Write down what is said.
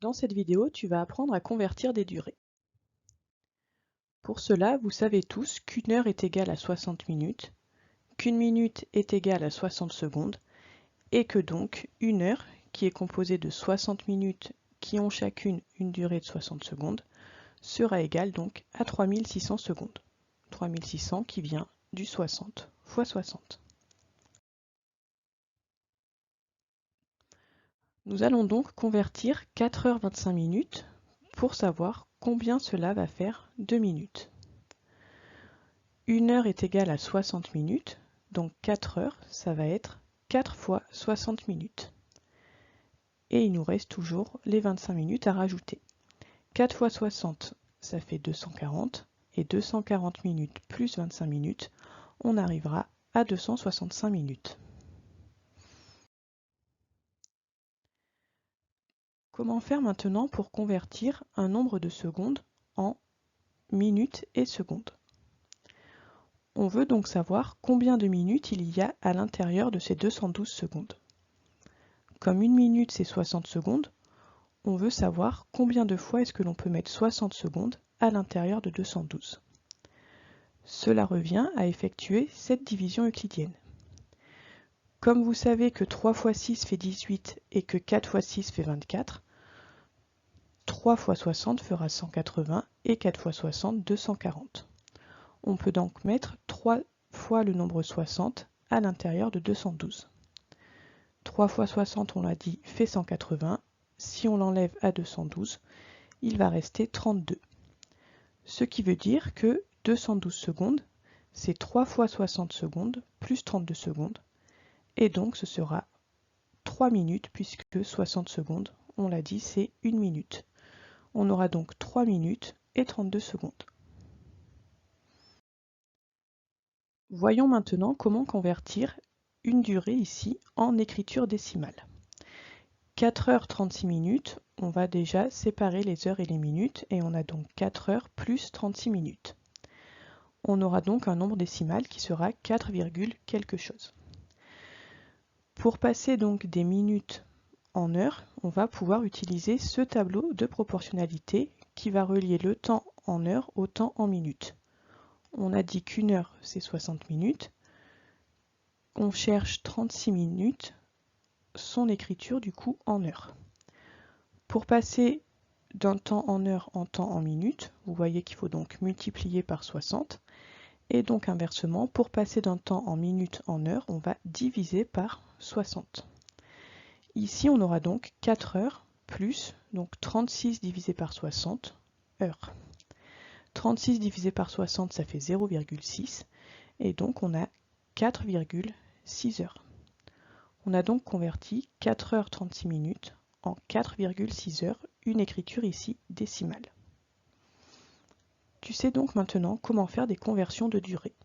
Dans cette vidéo, tu vas apprendre à convertir des durées. Pour cela, vous savez tous qu'une heure est égale à 60 minutes, qu'une minute est égale à 60 secondes, et que donc une heure, qui est composée de 60 minutes qui ont chacune une durée de 60 secondes, sera égale donc à 3600 secondes. 3600 qui vient du 60 fois 60. Nous allons donc convertir 4h25 minutes pour savoir combien cela va faire de minutes. Une heure est égale à 60 minutes, donc 4 heures, ça va être 4 fois 60 minutes. Et il nous reste toujours les 25 minutes à rajouter. 4 fois 60, ça fait 240, et 240 minutes plus 25 minutes, on arrivera à 265 minutes. Comment faire maintenant pour convertir un nombre de secondes en minutes et secondes? On veut donc savoir combien de minutes il y a à l'intérieur de ces 212 secondes. Comme une minute c'est 60 secondes, on veut savoir combien de fois est-ce que l'on peut mettre 60 secondes à l'intérieur de 212. Cela revient à effectuer cette division euclidienne. Comme vous savez que 3 fois 6 fait 18 et que 4 fois 6 fait 24, 3 fois 60 fera 180 et 4 fois 60, 240. On peut donc mettre 3 fois le nombre 60 à l'intérieur de 212. 3 fois 60, on l'a dit, fait 180. Si on l'enlève à 212, il va rester 32. Ce qui veut dire que 212 secondes, c'est 3 fois 60 secondes plus 32 secondes. Et donc ce sera 3 minutes puisque 60 secondes, on l'a dit, c'est 1 minute. On aura donc 3 minutes et 32 secondes. Voyons maintenant comment convertir une durée ici en écriture décimale. 4 heures 36 minutes, on va déjà séparer les heures et les minutes et on a donc 4 heures plus 36 minutes. On aura donc un nombre décimal qui sera 4, quelque chose. Pour passer donc des minutes en heures, on va pouvoir utiliser ce tableau de proportionnalité qui va relier le temps en heures au temps en minutes. On a dit qu'une heure c'est 60 minutes. On cherche 36 minutes, son écriture du coup en heures. Pour passer d'un temps en heure en temps en minutes, vous voyez qu'il faut donc multiplier par 60. Et donc inversement, pour passer d'un temps en minutes en heures, on va diviser par 60. Ici, on aura donc 4 heures plus donc 36 divisé par 60 heures. 36 divisé par 60, ça fait 0,6. Et donc on a 4,6 heures. On a donc converti 4 heures 36 minutes en 4,6 heures, une écriture ici décimale. Tu sais donc maintenant comment faire des conversions de durée.